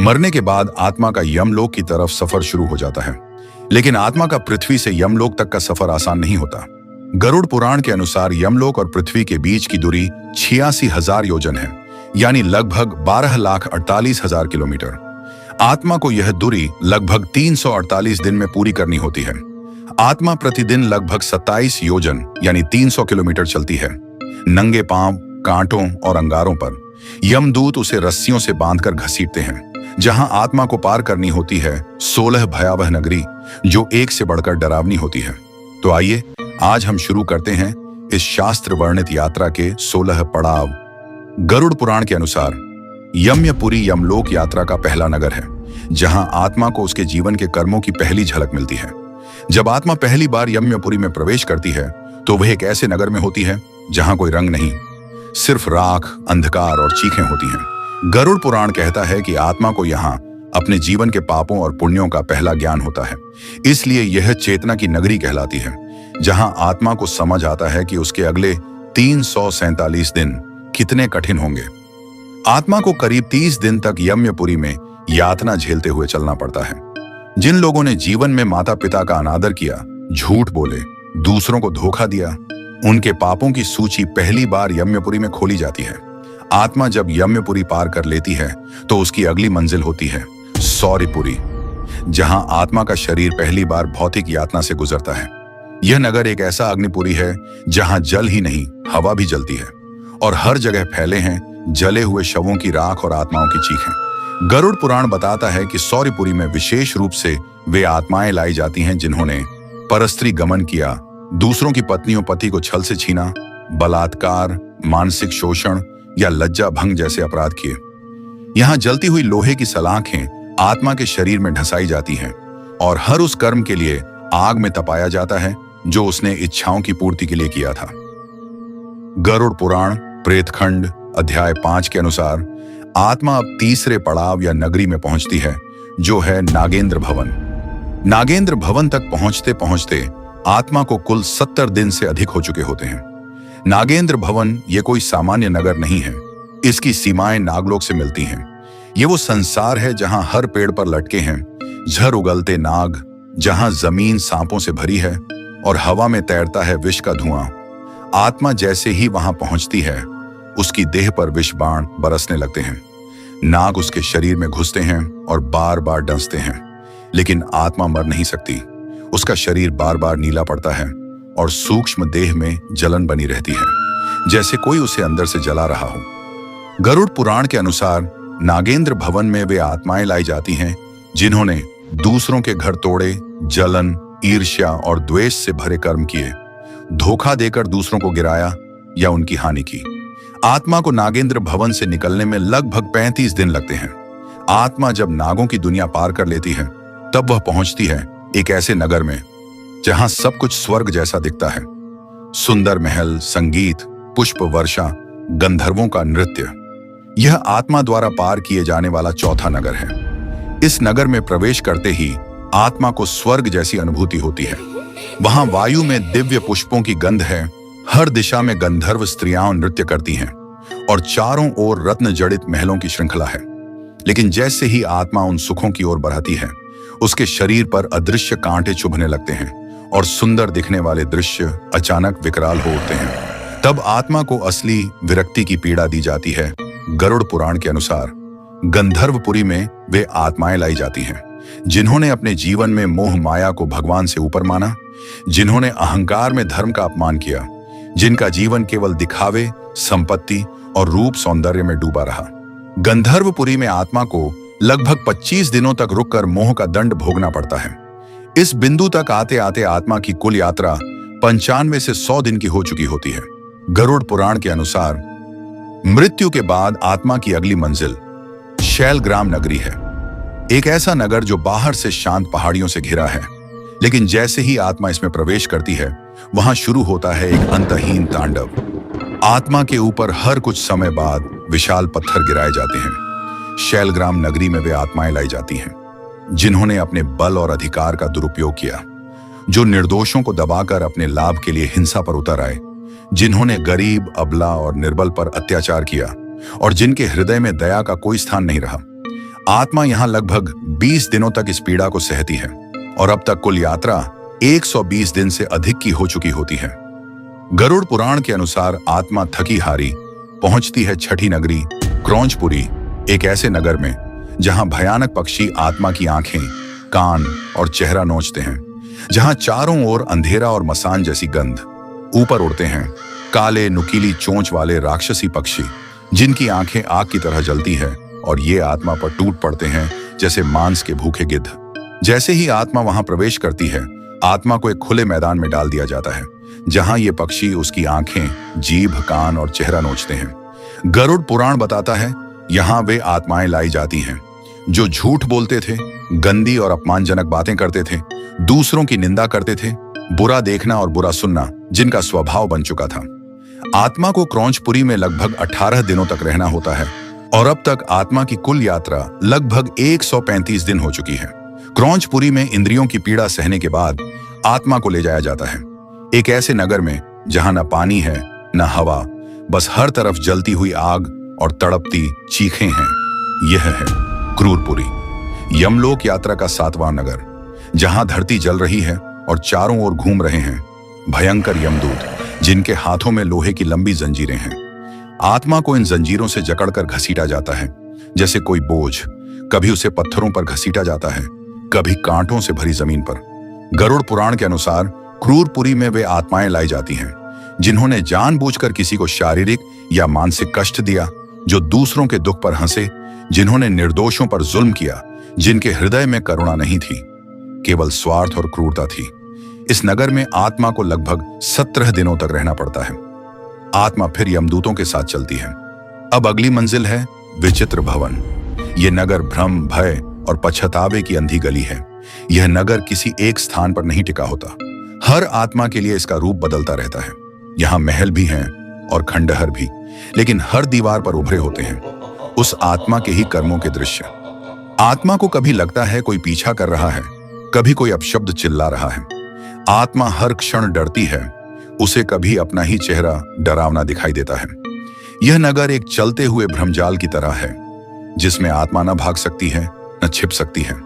मरने के बाद आत्मा का यमलोक की तरफ सफर शुरू हो जाता है। लेकिन आत्मा का पृथ्वी से यमलोक तक का सफर आसान नहीं होता। गरुड़ पुराण के अनुसार यमलोक और पृथ्वी के बीच की दूरी 86,000 योजन है, यानी लगभग 12,48,000 किलोमीटर। आत्मा को यह दूरी लगभग 348 दिन में पूरी करनी होती है। आत्मा प्रतिदिन लगभग 27 योजन यानी 300 किलोमीटर चलती है। नंगे पांव, कांटों और अंगारों पर यमदूत उसे रस्सियों से बांधकर घसीटते हैं। जहां आत्मा को पार करनी होती है 16 भयावह नगरी, जो एक से बढ़कर डरावनी होती है। तो आइए आज हम शुरू करते हैं इस शास्त्र वर्णित यात्रा के 16 पड़ाव। गरुड़ पुराण के अनुसार यम्यपुरी यमलोक यात्रा का पहला नगर है, जहां आत्मा को उसके जीवन के कर्मों की पहली झलक मिलती है। जब आत्मा पहली बार यम्यपुरी में प्रवेश करती है तो वह एक ऐसे नगर में होती है जहां कोई रंग नहीं, सिर्फ राख, अंधकार और चीखें होती हैं। गरुड़ पुराण कहता है कि आत्मा को यहाँ अपने जीवन के पापों और पुण्यों का पहला ज्ञान होता है। इसलिए यह चेतना की नगरी कहलाती है, जहां आत्मा को समझ आता है कि उसके अगले 347 दिन कितने कठिन होंगे। आत्मा को करीब 30 दिन तक यम्यपुरी में यातना झेलते हुए चलना पड़ता है। जिन लोगों ने जीवन में माता पिता का अनादर किया, झूठ बोले, दूसरों को धोखा दिया, उनके पापों की सूची पहली बार यम्यपुरी में खोली जाती है। आत्मा जब यम्यपुरी पार कर लेती है तो उसकी अगली मंजिल होती है सौरपुरी, जहां आत्मा का शरीर पहली बार भौतिक यातना से गुजरता है। यह नगर एक ऐसा अग्निपुरी है जहां जल ही नहीं, हवा भी जलती है और हर जगह फैले हैं जले हुए शवों की राख और आत्माओं की चीखें। गरुड़ पुराण बताता है कि सौरपुरी में विशेष रूप से वे आत्माएं लाई जाती हैं जिन्होंने परस्त्री गमन किया, दूसरों की पत्नियों पति को छल से छीना, बलात्कार, मानसिक शोषण या लज्जा भंग जैसे अपराध किए। यहाँ जलती हुई लोहे की सलाखें आत्मा के शरीर में ढसाई जाती हैं और हर उस कर्म के लिए आग में तपाया जाता है जो उसने इच्छाओं की पूर्ति के लिए किया था। गरुड़ पुराण प्रेतखंड अध्याय 5 के अनुसार आत्मा अब तीसरे पड़ाव या नगरी में पहुंचती है, जो है नागेंद्र भवन। नागेंद्र भवन तक पहुंचते पहुंचते आत्मा को कुल 70 दिन से अधिक हो चुके होते हैं। नागेंद्र भवन ये कोई सामान्य नगर नहीं है। इसकी सीमाएं नागलोक से मिलती हैं। ये वो संसार है जहां हर पेड़ पर लटके हैं झर उगलते नाग, जहां जमीन सांपों से भरी है और हवा में तैरता है विष का धुआं। आत्मा जैसे ही वहां पहुंचती है, उसकी देह पर विष बाण बरसने लगते हैं। नाग उसके शरीर में घुसते हैं और बार बार डंसते हैं, लेकिन आत्मा मर नहीं सकती। उसका शरीर बार बार नीला पड़ता है और सूक्ष्म देह में जलन बनी रहती है, जैसे कोई उसे अंदर से जला रहा हो। गरुड़ पुराण के अनुसार नागेंद्र भवन में वे आत्माएं लाई जाती हैं जिन्होंने दूसरों के घर तोड़े, जलन, ईर्ष्या और द्वेष से भरे कर्म किए, धोखा देकर दूसरों को गिराया या उनकी हानि की। आत्मा को नागेंद्र भवन से निकलने में लगभग 35 दिन लगते हैं। आत्मा जब नागों की दुनिया पार कर लेती है, तब वह पहुंचती है एक ऐसे नगर में जहां सब कुछ स्वर्ग जैसा दिखता है। सुंदर महल, संगीत, पुष्प वर्षा, गंधर्वों का नृत्य। यह आत्मा द्वारा पार किए जाने वाला चौथा नगर है। इस नगर में प्रवेश करते ही आत्मा को स्वर्ग जैसी अनुभूति होती है। वहां वायु में दिव्य पुष्पों की गंध है, हर दिशा में गंधर्व स्त्रियां नृत्य करती हैं और चारों ओर रत्न जड़ित महलों की श्रृंखला है। लेकिन जैसे ही आत्मा उन सुखों की ओर बढ़ती है, उसके शरीर पर अदृश्य कांटे चुभने लगते हैं और सुंदर दिखने वाले दृश्य अचानक विकराल हो उठते हैं। तब आत्मा को असली विरक्ति की पीड़ा दी जाती है। गरुड़ पुराण के अनुसार गंधर्वपुरी में वे आत्माएं लाई जाती हैं जिन्होंने अपने जीवन में मोह माया को भगवान से ऊपर माना, जिन्होंने अहंकार में धर्म का अपमान किया, जिनका जीवन केवल दिखावे, संपत्ति और रूप सौंदर्य में डूबा रहा। गंधर्वपुरी में आत्मा को लगभग 25 दिनों तक रुककर मोह का दंड भोगना पड़ता है। इस बिंदु तक आते आते आत्मा की कुल यात्रा 95 से 100 दिन की हो चुकी होती है। गरुड़ पुराण के अनुसार मृत्यु के बाद आत्मा की अगली मंजिल शैलग्राम नगरी है। एक ऐसा नगर जो बाहर से शांत पहाड़ियों से घिरा है, लेकिन जैसे ही आत्मा इसमें प्रवेश करती है, वहां शुरू होता है एक अंतहीन तांडव। आत्मा के ऊपर हर कुछ समय बाद विशाल पत्थर गिराए जाते हैं। शैलग्राम नगरी में वे आत्माएं लाई जाती हैं जिन्होंने अपने बल और अधिकार का दुरुपयोग किया, जो निर्दोषों को दबाकर अपने लाभ के लिए हिंसा पर उतर आए, जिन्होंने गरीब, अबला और निर्बल पर अत्याचार किया और जिनके हृदय में दया का कोई स्थान नहीं रहा। आत्मा यहाँ लगभग 20 दिनों तक इस पीड़ा को सहती है और अब तक कुल यात्रा 120 दिन से अधिक की हो चुकी होती है। गरुड़ पुराण के अनुसार आत्मा थकी हारी पहुंचती है छठी नगरी क्रौंचपुरी, एक ऐसे नगर में जहां भयानक पक्षी आत्मा की आंखें, कान और चेहरा नोचते हैं, जहां चारों ओर अंधेरा और मसान जैसी गंध। ऊपर उड़ते हैं काले नुकीली चोंच वाले राक्षसी पक्षी जिनकी आंखें आग की तरह जलती है और ये आत्मा पर टूट पड़ते हैं जैसे मांस के भूखे गिद्ध। जैसे ही आत्मा वहां प्रवेश करती है, आत्मा को एक खुले मैदान में डाल दिया जाता है जहां ये पक्षी उसकी आंखें, जीभ, कान और चेहरा नोचते हैं। गरुड़ पुराण बताता है यहाँ वे आत्माएं लाई जाती हैं जो झूठ बोलते थे, गंदी और अपमानजनक बातें करते थे, दूसरों की निंदा करते थे, बुरा देखना और बुरा सुनना जिनका स्वभाव बन चुका था। आत्मा को क्रौंचपुरी में लगभग 18 दिनों तक रहना होता है और अब तक आत्मा की कुल यात्रा लगभग 135 दिन हो चुकी है। क्रौंचपुरी में इंद्रियों की पीड़ा सहने के बाद आत्मा को ले जाया जाता है एक ऐसे नगर में जहां न पानी है न हवा, बस हर तरफ जलती हुई आग और तड़पती चीखें हैं। यह है क्रूरपुरी, यमलोक यात्रा का 7वां नगर, जहां धरती जल रही है और चारों ओर घूम रहे हैं भयंकर यमदूत जिनके हाथों में लोहे की लंबी जंजीरें हैं। आत्मा को इन जंजीरों से जकड़कर घसीटा जाता है जैसे कोई बोझ। कभी उसे पत्थरों पर घसीटा जाता है, कभी कांटों से भरी जमीन पर। गरुड़ पुराण के अनुसार क्रूरपुरी में वे आत्माएं लाई जाती हैं जिन्होंने जानबूझकर किसी को शारीरिक या मानसिक कष्ट दिया, जो दूसरों के दुख पर हंसे, जिन्होंने निर्दोषों पर जुल्म किया, जिनके हृदय में करुणा नहीं थी, केवल स्वार्थ और क्रूरता थी। इस नगर में आत्मा को लगभग 17 दिनों तक रहना पड़ता है। आत्मा फिर यमदूतों के साथ चलती है। अब अगली मंजिल है विचित्र भवन। यह नगर भ्रम, भय और पछतावे की अंधी गली है। यह नगर किसी एक स्थान पर नहीं टिका होता। हर आत्मा के लिए इसका रूप बदलता रहता है। यहाँ महल भी हैं और खंडहर भी, लेकिन हर दीवार पर उभरे होते हैं उस आत्मा के ही कर्मों के दृश्य। आत्मा को कभी लगता है कोई पीछा कर रहा है, कभी कोई अपशब्द चिल्ला रहा है। आत्मा हर क्षण डरती है, उसे कभी अपना ही चेहरा डरावना दिखाई देता है। यह नगर एक चलते हुए भ्रमजाल की तरह है जिसमें आत्मा न भाग सकती है न छिप सकती है।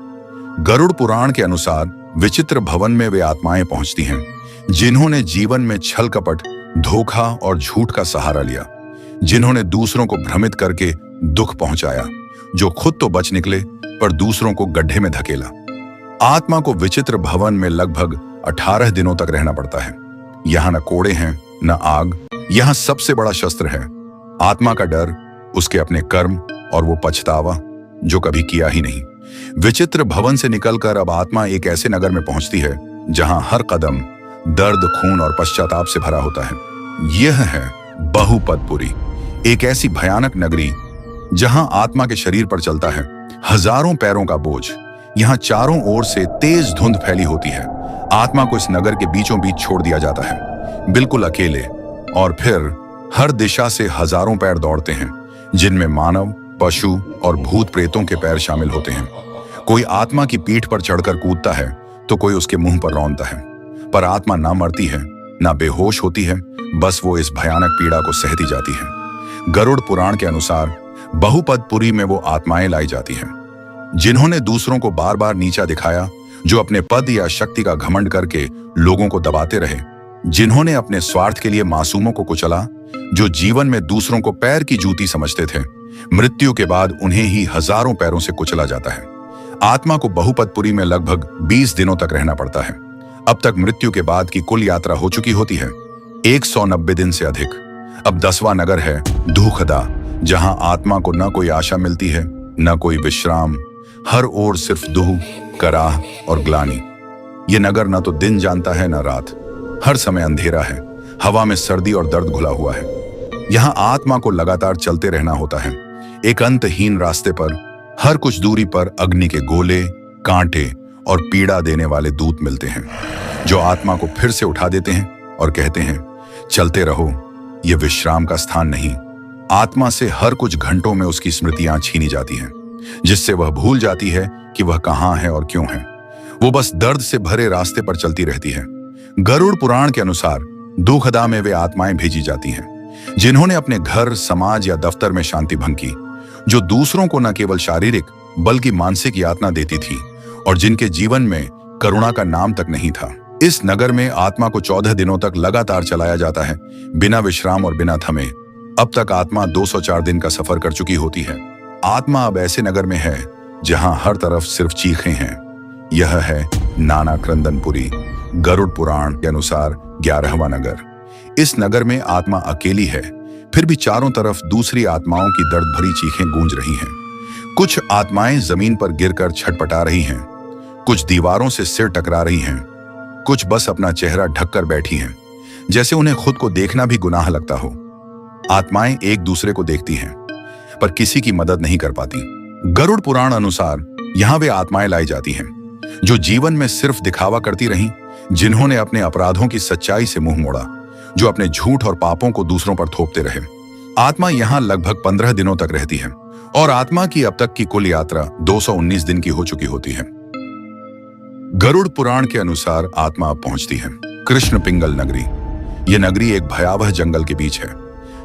गरुड़ पुराण के अनुसार विचित्र भवन में वे आत्माएं पहुंचती हैं जिन्होंने जीवन में छल कपट, धोखा और झूठ का सहारा लिया, जिन्होंने दूसरों को भ्रमित करके दुख पहुंचाया, जो खुद तो बच निकले पर दूसरों को गड्ढे में धकेला। आत्मा को विचित्र भवन में लगभग 18 दिनों तक रहना पड़ता है। यहाँ न कोड़े हैं न आग, यहाँ सबसे बड़ा शस्त्र है आत्मा का डर, उसके अपने कर्म और वो पछतावा जो कभी किया ही नहीं। विचित्र भवन से निकलकर अब आत्मा एक ऐसे नगर में पहुंचती है जहां हर कदम दर्द, खून और पश्चाताप से भरा होता है। यह है बहुपदपुरी, एक ऐसी भयानक नगरी जहां आत्मा के शरीर पर चलता है हजारों पैरों का बोझ। यहाँ चारों ओर से तेज धुंध फैली होती है। आत्मा को इस नगर के बीचों बीच छोड़ दिया जाता है, बिल्कुल अकेले, और फिर हर दिशा से हजारों पैर दौड़ते हैं जिनमें मानव, पशु और भूत प्रेतों के पैर शामिल होते हैं। कोई आत्मा की पीठ पर चढ़कर कूदता है तो कोई उसके मुंह पर रौंदता है, पर आत्मा ना मरती है ना बेहोश होती है, बस वो इस भयानक पीड़ा को सहती जाती है। गरुड़ पुराण के अनुसार बहुपदपुरी में वो आत्माएं लाई जाती हैं जिन्होंने दूसरों को बार बार नीचा दिखाया, जो अपने पद या शक्ति का घमंड करके लोगों को दबाते रहे, जिन्होंने अपने स्वार्थ के लिए मासूमों को कुचला, जो जीवन में दूसरों को पैर की जूती समझते थे। मृत्यु के बाद उन्हें ही हजारों पैरों से कुचला जाता है। आत्मा को बहुपदपुरी में लगभग 20 दिनों तक रहना पड़ता है। अब तक मृत्यु के बाद की कुल यात्रा हो चुकी होती है 190 दिन से अधिक। अब 10वां नगर है धूखदा, जहां आत्मा को न कोई आशा मिलती है न कोई विश्राम। हर ओर सिर्फ दुह, कराह और ग्लानि। ये नगर न तो दिन जानता है न रात, हर समय अंधेरा है, हवा में सर्दी और दर्द घुला हुआ है। यहाँ आत्मा को लगातार चलते रहना होता है एक अंतहीन रास्ते पर। हर कुछ दूरी पर अग्नि के गोले, कांटे और पीड़ा देने वाले दूत मिलते हैं जो आत्मा को फिर से उठा देते हैं और कहते हैं, चलते रहो, ये विश्राम का स्थान नहीं। आत्मा से हर कुछ घंटों में उसकी स्मृतियां छीनी जाती हैं, जिससे वह भूल जाती है कि वह कहां है और क्यों है। वो बस दर्द से भरे रास्ते पर चलती रहती है। गरुड़ पुराण के अनुसार धूखदा में वे आत्माएं भेजी जाती हैं जिन्होंने अपने घर, समाज या दफ्तर में शांति भंग की, जो दूसरों को न केवल शारीरिक बल्कि मानसिक यातना देती थी और जिनके जीवन में करुणा का नाम तक नहीं था। इस नगर में आत्मा को 14 दिनों तक लगातार चलाया जाता है, बिना विश्राम और बिना थमे। अब तक आत्मा 204 दिन का सफर कर चुकी होती है। आत्मा अब ऐसे नगर में है जहां हर तरफ सिर्फ चीखें हैं। यह है नाना क्रंदनपुरी, गरुड़ पुराण के अनुसार 11वां नगर। इस नगर में आत्मा अकेली है, फिर भी चारों तरफ दूसरी आत्माओं की दर्द भरी चीखें गूंज रही हैं। कुछ आत्माएं जमीन पर गिरकर छटपटा रही हैं, कुछ दीवारों से सिर टकरा रही हैं, कुछ बस अपना चेहरा ढककर बैठी हैं, जैसे उन्हें खुद को देखना भी गुनाह लगता हो। आत्माएं एक दूसरे को देखती हैं, पर किसी की मदद नहीं कर पाती। गरुड़ पुराण अनुसार यहां वे आत्माएं लाई जाती हैं जो जीवन में सिर्फ दिखावा करती रहीं, जिन्होंने अपने अपराधों की सच्चाई से मुंह मोड़ा, जो अपने झूठ और पापों को दूसरों पर थोपते रहे। आत्मा यहां लगभग 15 दिनों तक रहती है और आत्मा की अब तक की कुल यात्रा 219 दिन की हो चुकी होती है। गरुड़ पुराण के अनुसार आत्मा अब पहुंचती है कृष्ण पिंगल नगरी। यह नगरी एक भयावह जंगल के बीच है।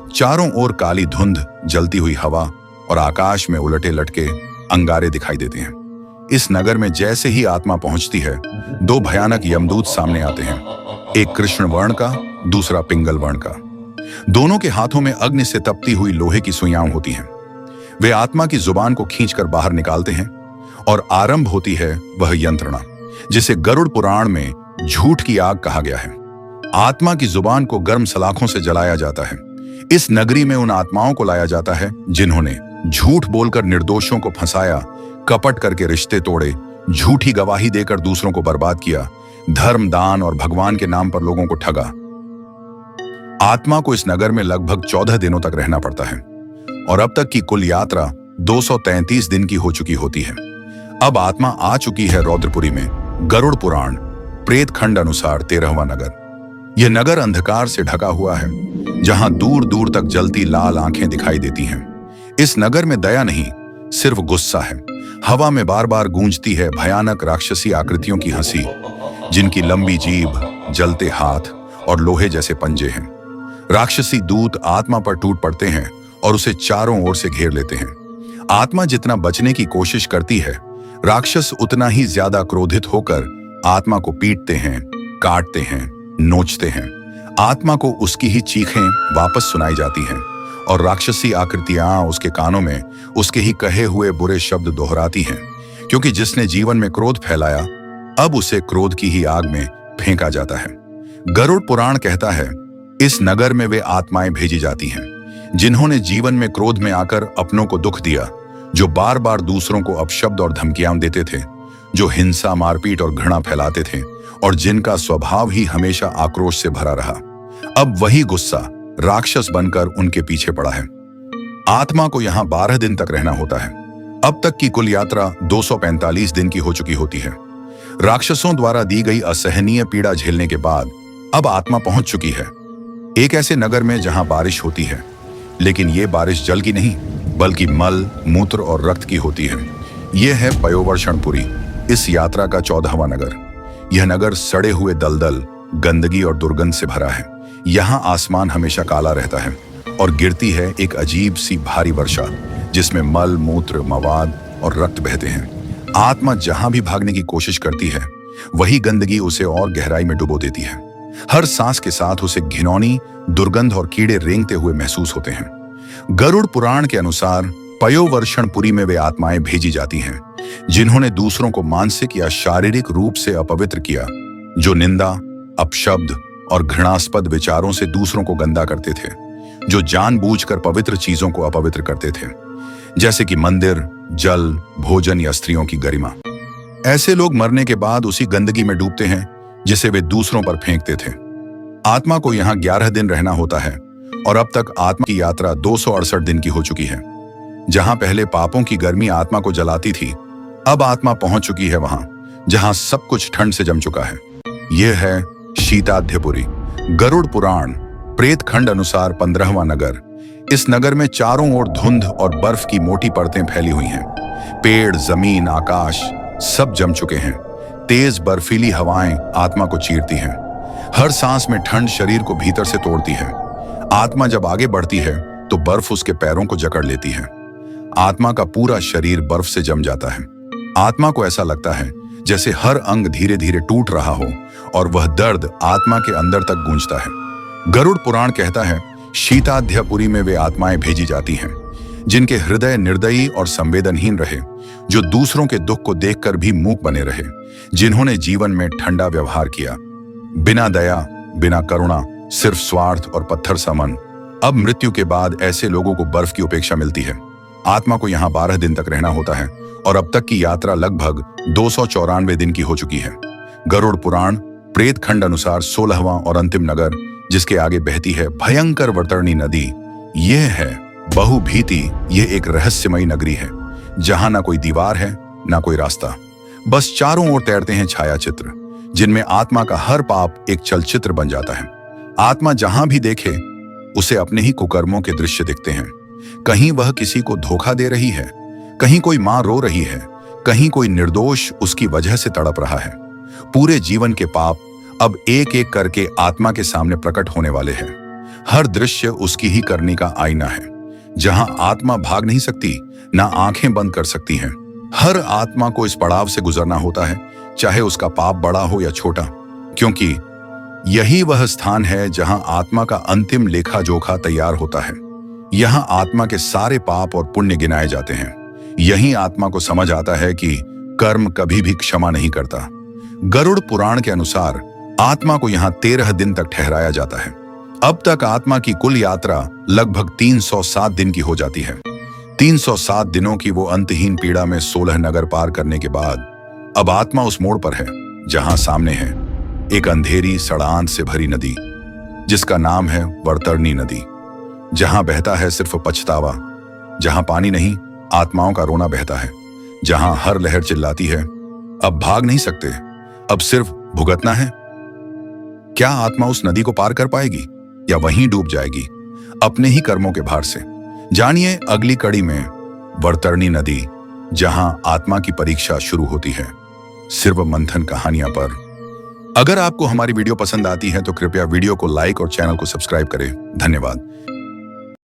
चारों ओर काली धुंध, जलती हुई हवा और आकाश में उलटे लटके अंगारे दिखाई देते हैं। इस नगर में जैसे ही आत्मा पहुंचती है, दो भयानक यमदूत सामने आते हैं, एक कृष्ण वर्ण का, दूसरा पिंगल वर्ण का। दोनों के हाथों में अग्नि से तपती हुई लोहे की सुइयां होती हैं। वे आत्मा की जुबान को खींचकर बाहर निकालते हैं और आरंभ होती है वह यंत्रणा जिसे गरुड़ पुराण में झूठ की आग कहा गया है। आत्मा की जुबान को गर्म सलाखों से जलाया जाता है। इस नगरी में उन आत्माओं को लाया जाता है जिन्होंने झूठ बोलकर निर्दोषों को फंसाया, कपट करके रिश्ते तोड़े, झूठी गवाही देकर दूसरों को बर्बाद किया, धर्म, दान और भगवान के नाम पर लोगों को ठगा। आत्मा को इस नगर में लगभग 14 दिनों तक रहना पड़ता है और अब तक की कुल यात्रा 233 दिन की हो चुकी होती है। अब आत्मा आ चुकी है रौद्रपुरी में, गरुड़ पुराण प्रेत खंड अनुसार 13वां नगर। यह नगर अंधकार से ढका हुआ है, जहां दूर दूर तक जलती लाल आंखें दिखाई देती हैं। इस नगर में दया नहीं, सिर्फ गुस्सा है। हवा में बार बार गूंजती है भयानक राक्षसी आकृतियों की हंसी, जिनकी लंबी जीभ, जलते हाथ और लोहे जैसे पंजे हैं। राक्षसी दूत आत्मा पर टूट पड़ते हैं और उसे चारों ओर से घेर लेते हैं। आत्मा जितना बचने की कोशिश करती है, राक्षस उतना ही ज्यादा क्रोधित होकर आत्मा को पीटते हैं, काटते हैं, नोचते हैं। आत्मा को उसकी ही चीखें वापस सुनाई जाती हैं और राक्षसी आकृतियां उसके कानों में उसके ही कहे हुए बुरे शब्द दोहराती हैं, क्योंकि जिसने जीवन में क्रोध फैलाया, अब उसे क्रोध की ही आग में फेंका जाता है। गरुड़ पुराण कहता है, इस नगर में वे आत्माएं भेजी जाती हैं जिन्होंने जीवन में क्रोध में आकर अपनों को दुख दिया, जो बार बार दूसरों को अपशब्द और धमकियां देते थे, जो हिंसा, मारपीट और घृणा फैलाते थे और जिनका स्वभाव ही हमेशा आक्रोश से भरा रहा। अब वही गुस्सा राक्षस बनकर उनके पीछे पड़ा है। आत्मा को यहाँ 12 दिन तक रहना होता है। अब तक की कुल यात्रा 245 दिन की हो चुकी होती है। राक्षसों द्वारा दी गई असहनीय पीड़ा झेलने के बाद अब आत्मा पहुंच चुकी है एक ऐसे नगर में जहां बारिश होती है, लेकिन ये बारिश जल की नहीं, बल्कि मल, मूत्र और रक्त की होती है। यह है पयोवर्षणपुरी, इस यात्रा का 14वां नगर। यह नगर सड़े हुए दलदल, गंदगी और दुर्गंध से भरा है। यहाँ आसमान हमेशा काला रहता है और गिरती है एक अजीब सी भारी वर्षा, जिसमें मल, मूत्र, मवाद और रक्त बहते हैं। आत्मा जहां भी भागने की कोशिश करती है, वही गंदगी उसे और गहराई में डुबो देती है। हर सांस के साथ उसे घिनौनी, दुर्गंध और कीड़े रेंगते हुए महसूस होते हैं। गरुड़ पुराण के अनुसार पयोवर्षणपुरी में वे आत्माएं भेजी जाती हैं जिन्होंने दूसरों को मानसिक या शारीरिक रूप से अपवित्र किया, जो निंदा, अपशब्द और घृणास्पद विचारों से दूसरों को गंदा करते थे, जो जानबूझकर पवित्र चीजों को अपवित्र करते थे, जैसे कि मंदिर, जल, भोजन या स्त्रियों की गरिमा। ऐसे लोग मरने के बाद उसी गंदगी में डूबते हैं जिसे वे दूसरों पर फेंकते थे। आत्मा को यहाँ 11 दिन रहना होता है और अब तक आत्मा की यात्रा 268 दिन की हो चुकी है। जहां पहले पापों की गर्मी आत्मा को जलाती थी, अब आत्मा पहुंच चुकी है वहां जहां सब कुछ ठंड से जम चुका है। यह है शीताध्यपुरी, गरुड़ पुराण प्रेत खंड अनुसार 15वां नगर। इस नगर में चारों ओर धुंध और बर्फ की मोटी परतें फैली हुई हैं। पेड़, जमीन, आकाश सब जम चुके हैं। तेज बर्फीली हवाएं आत्मा को चीरती हैं। हर सांस में ठंड शरीर को भीतर से तोड़ती है। आत्मा जब आगे बढ़ती है तो बर्फ उसके पैरों को जकड़ लेती है। आत्मा का पूरा शरीर बर्फ से जम जाता है। आत्मा को ऐसा लगता है जैसे हर अंग धीरे धीरे टूट रहा हो और वह दर्द आत्मा के अंदर तक गूंजता है। गरुड़ पुराण कहता है, शीताध्यपुरी में वे आत्माएं भेजी जाती हैं जिनके हृदय निर्दयी और संवेदनहीन रहे, जो दूसरों के दुख को देखकर भी मूक बने रहे, जिन्होंने जीवन में ठंडा व्यवहार किया, बिना दया, बिना करुणा, सिर्फ स्वार्थ और पत्थर सा मन। अब मृत्यु के बाद ऐसे लोगों को बर्फ की उपेक्षा मिलती है। आत्मा को यहाँ 12 दिन तक रहना होता है और अब तक की यात्रा लगभग 294 दिन की हो चुकी है। गरुड़ पुराण प्रेत खंड अनुसार 16वां और अंतिम नगर, जिसके आगे बहती है भयंकर वैतरणी नदी, यह है बहुभीति। यह एक रहस्यमयी नगरी है जहां ना कोई दीवार है ना कोई रास्ता, बस चारों ओर तैरते हैं छाया चित्र जिनमें आत्मा का हर पाप एक चलचित्र बन जाता है। आत्मा जहां भी देखे उसे अपने ही कुकर्मों के दृश्य दिखते हैं। कहीं वह किसी को धोखा दे रही है, कहीं कोई मां रो रही है, कहीं कोई निर्दोष उसकी वजह से तड़प रहा है। पूरे जीवन के पाप अब एक एक करके आत्मा के सामने प्रकट होने वाले हैं। हर दृश्य उसकी ही करनी का आईना है, जहां आत्मा भाग नहीं सकती, ना आंखें बंद कर सकती हैं। हर आत्मा को इस पड़ाव से गुजरना होता है, चाहे उसका पाप बड़ा हो या छोटा, क्योंकि यही वह स्थान है जहां आत्मा का अंतिम लेखा जोखा तैयार होता है। यहां आत्मा के सारे पाप और पुण्य गिनाए जाते हैं। यही आत्मा को समझ आता है कि कर्म कभी भी क्षमा नहीं करता। गरुड़ पुराण के अनुसार आत्मा को यहां 13 दिन तक ठहराया जाता है। अब तक आत्मा की कुल यात्रा लगभग 307 दिन की हो जाती है। 307 दिनों की वो अंतहीन पीड़ा में 16 नगर पार करने के बाद अब आत्मा उस मोड़ पर है जहां सामने है एक अंधेरी सड़ान से भरी नदी, जिसका नाम है वैतरणी नदी, जहां बहता है सिर्फ पछतावा, जहां पानी नहीं आत्माओं का रोना बहता है, जहां हर लहर चिल्लाती है, अब भाग नहीं सकते, अब सिर्फ भुगतना है। क्या आत्मा उस नदी को पार कर पाएगी या वहीं डूब जाएगी अपने ही कर्मों के भार से? जानिए अगली कड़ी में वैतरणी नदी, जहां आत्मा की परीक्षा शुरू होती है, सिर्फ मंथन कहानियां पर। अगर आपको हमारी वीडियो पसंद आती है तो कृपया वीडियो को लाइक और चैनल को सब्सक्राइब करें। धन्यवाद।